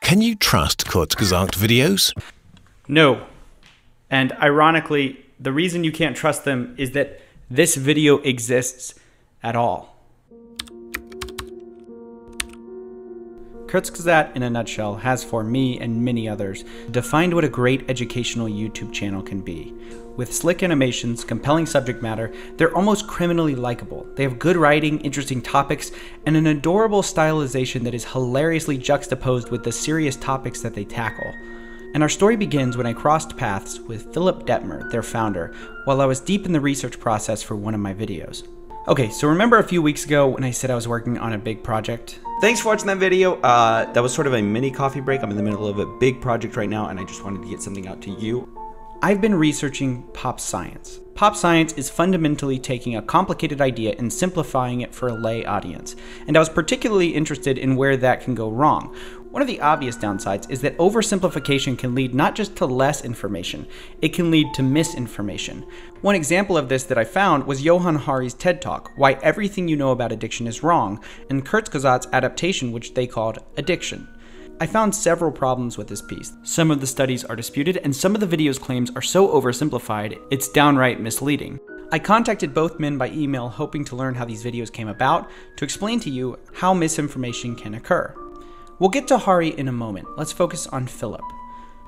Can you trust Kurzgesagt videos? No. And ironically, the reason you can't trust them is that this video exists at all. Kurzgesagt, in a nutshell, has for me and many others defined what a great educational YouTube channel can be. With slick animations, compelling subject matter, they're almost criminally likable. They have good writing, interesting topics, and an adorable stylization that is hilariously juxtaposed with the serious topics that they tackle. And our story begins when I crossed paths with Philip Detmer, their founder, while I was deep in the research process for one of my videos. Okay, so remember a few weeks ago when I said I was working on a big project? Thanks for watching that video. That was sort of a mini coffee break. I'm in the middle of a big project right now, and I just wanted to get something out to you. I've been researching pop science. Pop science is fundamentally taking a complicated idea and simplifying it for a lay audience. And I was particularly interested in where that can go wrong. One of the obvious downsides is that oversimplification can lead not just to less information, it can lead to misinformation. One example of this that I found was Johann Hari's TED Talk, Why Everything You Know About Addiction is Wrong, and Kurzgesagt's adaptation, which they called Addiction. I found several problems with this piece. Some of the studies are disputed, and some of the video's claims are so oversimplified, it's downright misleading. I contacted both men by email hoping to learn how these videos came about, to explain to you how misinformation can occur. We'll get to Hari in a moment. Let's focus on Philip.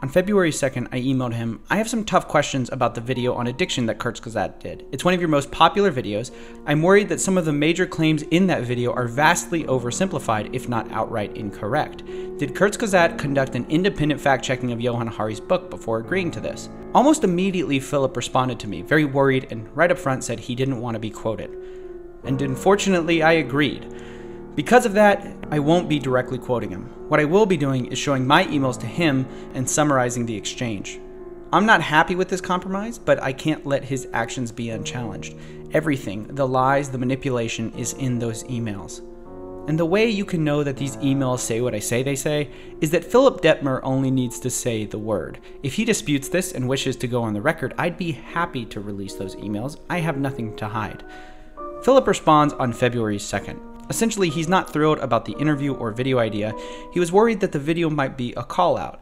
On February 2nd, I emailed him, I have some tough questions about the video on addiction that Kurzgesagt did. It's one of your most popular videos. I'm worried that some of the major claims in that video are vastly oversimplified, if not outright incorrect. Did Kurzgesagt conduct an independent fact-checking of Johann Hari's book before agreeing to this? Almost immediately, Philip responded to me, very worried, and right up front said he didn't want to be quoted. And unfortunately, I agreed. Because of that, I won't be directly quoting him. What I will be doing is showing my emails to him and summarizing the exchange. I'm not happy with this compromise, but I can't let his actions be unchallenged. Everything, the lies, the manipulation, is in those emails. And the way you can know that these emails say what I say they say is that Philip Detmer only needs to say the word. If he disputes this and wishes to go on the record, I'd be happy to release those emails. I have nothing to hide. Philip responds on February 2nd. Essentially, he's not thrilled about the interview or video idea. He was worried that the video might be a call out.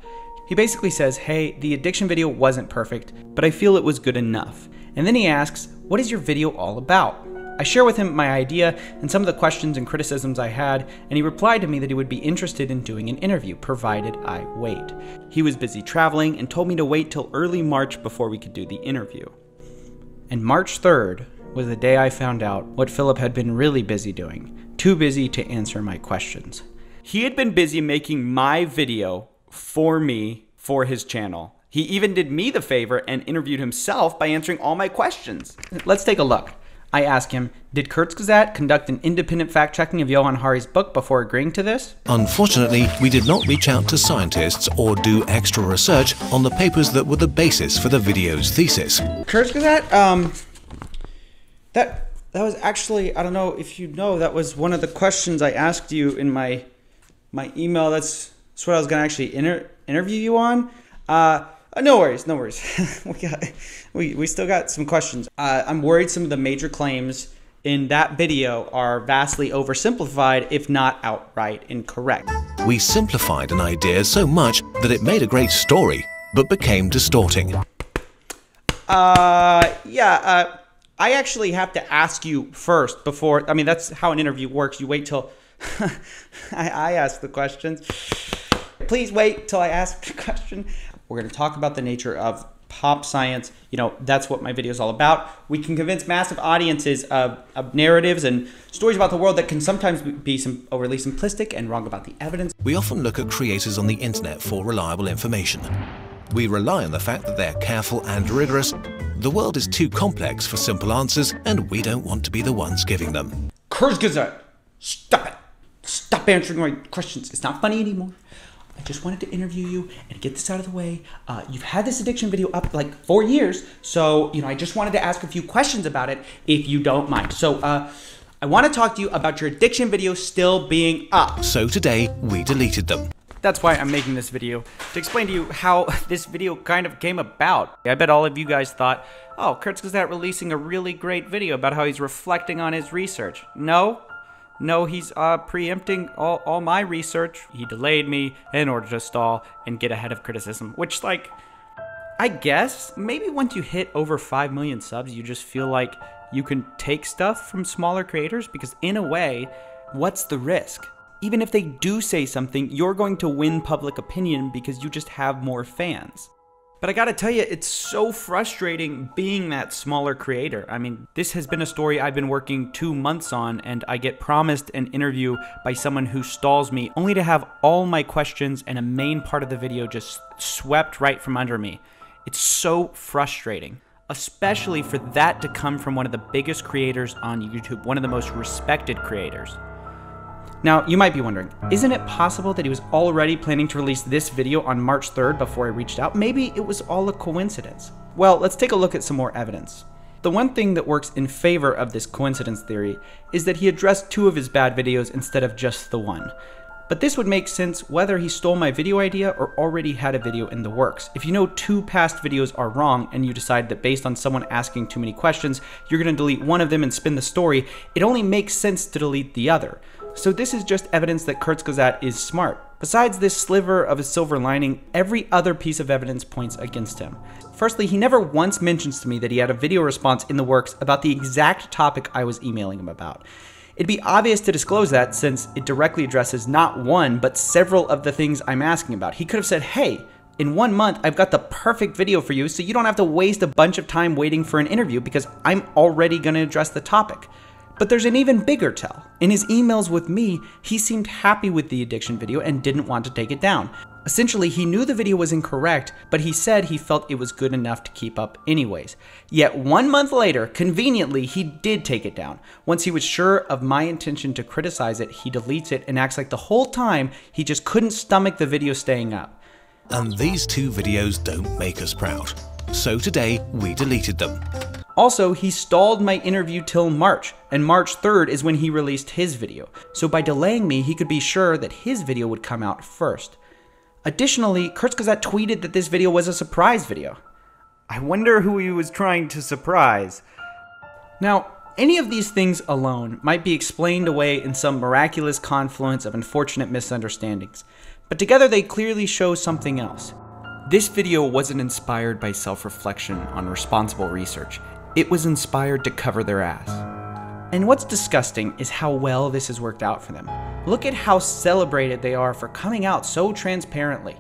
He basically says, hey, the addiction video wasn't perfect, but I feel it was good enough. And then he asks, what is your video all about? I share with him my idea and some of the questions and criticisms I had, and he replied to me that he would be interested in doing an interview, provided I wait. He was busy traveling and told me to wait till early March before we could do the interview. And March 3rd was the day I found out what Philip had been really busy doing. Too busy to answer my questions. He had been busy making my video for me for his channel. He even did me the favor and interviewed himself by answering all my questions. Let's take a look. I asked him, did Kurzgesagt conduct an independent fact-checking of Johann Hari's book before agreeing to this? Unfortunately, we did not reach out to scientists or do extra research on the papers that were the basis for the video's thesis. Kurzgesagt, that was actually, I don't know if you know, that was one of the questions I asked you in my email. That's what I was going to actually interview you on. No worries. We still got some questions. I'm worried some of the major claims in that video are vastly oversimplified, if not outright incorrect. We simplified an idea so much that it made a great story, but became distorting. I actually have to ask you first before, I mean, that's how an interview works. You wait till I ask the questions. Please wait till I ask the question. We're going to talk about the nature of pop science. You know, that's what my video is all about. We can convince massive audiences of narratives and stories about the world that can sometimes be overly simplistic and wrong about the evidence. We often look at creators on the internet for reliable information. We rely on the fact that they're careful and rigorous. The world is too complex for simple answers, and we don't want to be the ones giving them. Kurzgesagt, stop it. Stop answering my questions. It's not funny anymore. I just wanted to interview you and get this out of the way. You've had this addiction video up like 4 years, so I just wanted to ask a few questions about it, if you don't mind. So I want to talk to you about your addiction video still being up. So today, we deleted them. That's why I'm making this video, to explain to you how this video kind of came about. I bet all of you guys thought, oh, Kurzgesagt releasing a really great video about how he's reflecting on his research. No, No, he's preempting all my research. He delayed me in order to stall and get ahead of criticism, which, like, I guess maybe once you hit over 5 million subs, you just feel like you can take stuff from smaller creators, because in a way, what's the risk? Even if they do say something, you're going to win public opinion because you just have more fans. But I gotta tell you, it's so frustrating being that smaller creator. I mean, this has been a story I've been working 2 months on, and I get promised an interview by someone who stalls me, only to have all my questions and a main part of the video just swept right from under me. It's so frustrating, especially for that to come from one of the biggest creators on YouTube, one of the most respected creators. Now, you might be wondering, isn't it possible that he was already planning to release this video on March 3rd before I reached out? Maybe it was all a coincidence. Well, let's take a look at some more evidence. The one thing that works in favor of this coincidence theory is that he addressed 2 of his bad videos instead of just the one. But this would make sense whether he stole my video idea or already had a video in the works. If you know 2 past videos are wrong and you decide that based on someone asking too many questions, you're going to delete one of them and spin the story, it only makes sense to delete the other. So this is just evidence that Kurzgesagt is smart. Besides this sliver of a silver lining, every other piece of evidence points against him. Firstly, he never once mentions to me that he had a video response in the works about the exact topic I was emailing him about. It'd be obvious to disclose that since it directly addresses not one, but several of the things I'm asking about. He could have said, hey, in 1 month, I've got the perfect video for you, so you don't have to waste a bunch of time waiting for an interview because I'm already going to address the topic. But there's an even bigger tell. In his emails with me, he seemed happy with the addiction video and didn't want to take it down. Essentially, he knew the video was incorrect, but he said he felt it was good enough to keep up anyways. Yet 1 month later, conveniently, he did take it down. Once he was sure of my intention to criticize it, he deletes it and acts like the whole time he just couldn't stomach the video staying up. And these 2 videos don't make us proud. So today, we deleted them. Also, he stalled my interview till March, and March 3rd is when he released his video. So by delaying me, he could be sure that his video would come out first. Additionally, Kurzgesagt tweeted that this video was a surprise video. I wonder who he was trying to surprise. Now, any of these things alone might be explained away in some miraculous confluence of unfortunate misunderstandings, but together they clearly show something else. This video wasn't inspired by self-reflection on responsible research. It was inspired to cover their ass. And what's disgusting is how well this has worked out for them. Look at how celebrated they are for coming out so transparently.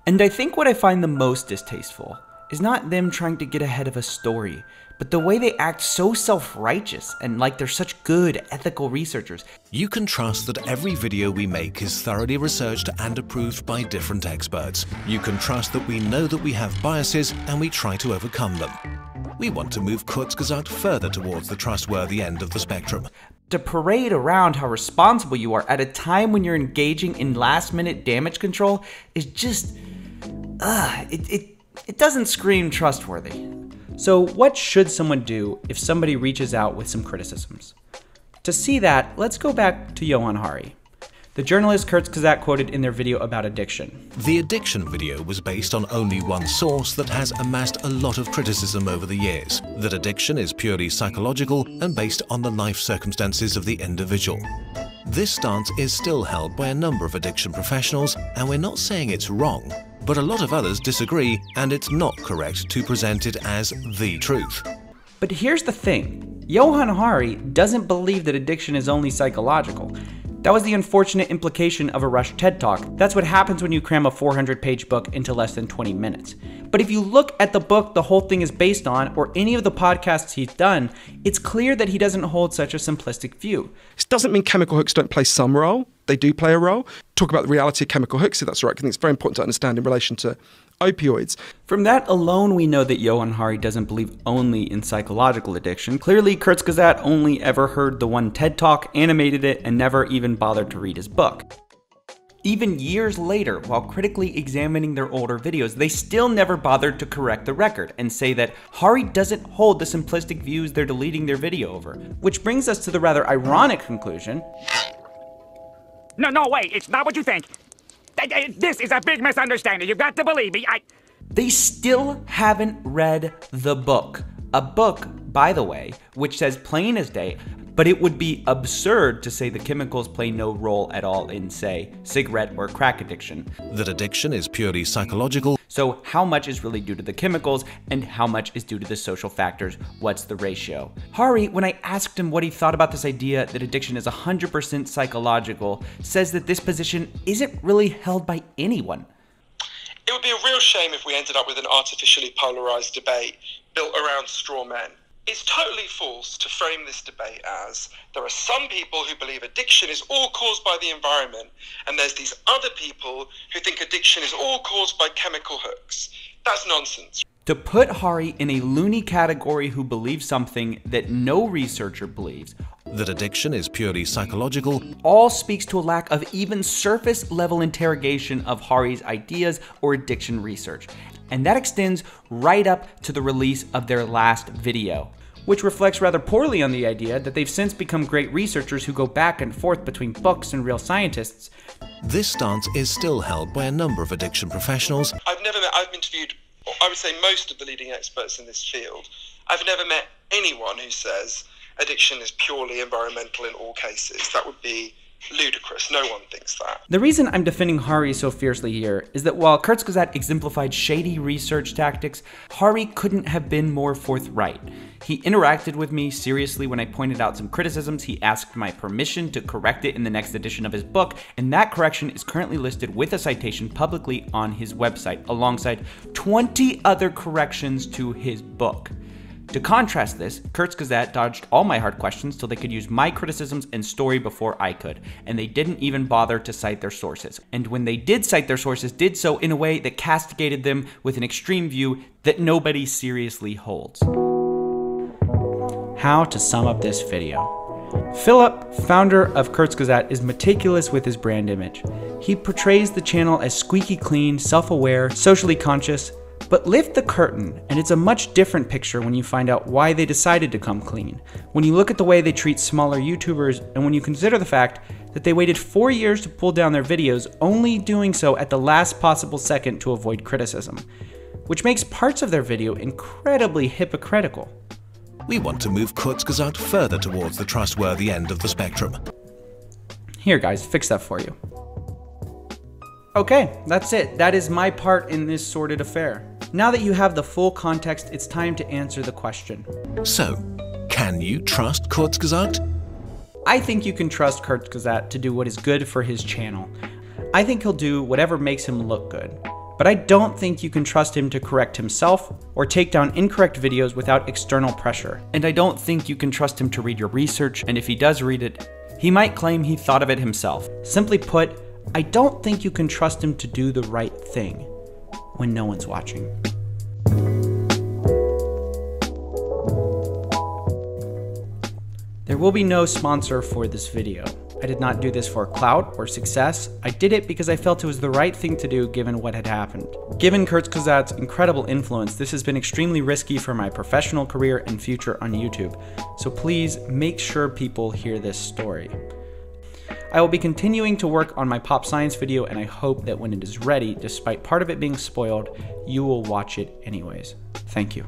And I think what I find the most distasteful is not them trying to get ahead of a story, but the way they act so self-righteous and like they're such good ethical researchers. You can trust that every video we make is thoroughly researched and approved by different experts. You can trust that we know that we have biases and we try to overcome them. We want to move Kurzgesagt further towards the trustworthy end of the spectrum. To parade around how responsible you are at a time when you're engaging in last-minute damage control is just, it doesn't scream trustworthy. So what should someone do if somebody reaches out with some criticisms? To see that, let's go back to Johann Hari, the journalist Kurzgesagt quoted in their video about addiction. The addiction video was based on only one source that has amassed a lot of criticism over the years, that addiction is purely psychological and based on the life circumstances of the individual. This stance is still held by a number of addiction professionals, and we're not saying it's wrong, but a lot of others disagree, and it's not correct to present it as the truth. But here's the thing, Johann Hari doesn't believe that addiction is only psychological. That was the unfortunate implication of a rushed TED Talk. That's what happens when you cram a 400-page book into less than 20 minutes. But if you look at the book the whole thing is based on, or any of the podcasts he's done, it's clear that he doesn't hold such a simplistic view. This doesn't mean chemical hooks don't play some role. They do play a role. Talk about the reality of chemical hooks, if that's right. I think it's very important to understand in relation to opioids. From that alone, we know that Johann Hari doesn't believe only in psychological addiction. Clearly, Kurzgesagt only ever heard the one TED Talk, animated it, and never even bothered to read his book. Even years later, while critically examining their older videos, they still never bothered to correct the record and say that Hari doesn't hold the simplistic views they're deleting their video over. Which brings us to the rather ironic conclusion. No, wait, it's not what you think. This is a big misunderstanding. You've got to believe me. They still haven't read the book. A book by the way, which says plain as day, but it would be absurd to say the chemicals play no role at all in, say, cigarette or crack addiction. That addiction is purely psychological. So how much is really due to the chemicals and how much is due to the social factors? What's the ratio? Hari, when I asked him what he thought about this idea that addiction is 100% psychological, says that this position isn't really held by anyone. It would be a real shame if we ended up with an artificially polarized debate built around straw men. It's totally false to frame this debate as there are some people who believe addiction is all caused by the environment, and there's these other people who think addiction is all caused by chemical hooks. That's nonsense. To put Hari in a loony category who believes something that no researcher believes, that addiction is purely psychological, all speaks to a lack of even surface level interrogation of Hari's ideas or addiction research. And that extends right up to the release of their last video, which reflects rather poorly on the idea that they've since become great researchers who go back and forth between books and real scientists. This stance is still held by a number of addiction professionals. I've interviewed, I would say, most of the leading experts in this field. I've never met anyone who says addiction is purely environmental in all cases. That would be ludicrous. No one thinks that. The reason I'm defending Hari so fiercely here is that while Kurzgesagt exemplified shady research tactics, Hari couldn't have been more forthright. He interacted with me seriously when I pointed out some criticisms. He asked my permission to correct it in the next edition of his book, and that correction is currently listed with a citation publicly on his website, alongside 20 other corrections to his book. To contrast this, Kurzgesagt dodged all my hard questions till they could use my criticisms and story before I could, and they didn't even bother to cite their sources. And when they did cite their sources, did so in a way that castigated them with an extreme view that nobody seriously holds. How to sum up this video. Philip, founder of Kurzgesagt, is meticulous with his brand image. He portrays the channel as squeaky clean, self-aware, socially conscious. But lift the curtain, and it's a much different picture when you find out why they decided to come clean. When you look at the way they treat smaller YouTubers, and when you consider the fact that they waited 4 years to pull down their videos, only doing so at the last possible second to avoid criticism, which makes parts of their video incredibly hypocritical. We want to move Kurzgesagt further towards the trustworthy end of the spectrum. Here guys, fix that for you. Okay, that's it. That is my part in this sordid affair. Now that you have the full context, it's time to answer the question. So, can you trust Kurzgesagt? I think you can trust Kurzgesagt to do what is good for his channel. I think he'll do whatever makes him look good. But I don't think you can trust him to correct himself or take down incorrect videos without external pressure. And I don't think you can trust him to read your research, and if he does read it, he might claim he thought of it himself. Simply put, I don't think you can trust him to do the right thing when no one's watching. There will be no sponsor for this video. I did not do this for clout or success. I did it because I felt it was the right thing to do given what had happened. Given Kurzgesagt's incredible influence, this has been extremely risky for my professional career and future on YouTube. So please make sure people hear this story. I will be continuing to work on my pop science video, and I hope that when it is ready, despite part of it being spoiled, you will watch it anyways. Thank you.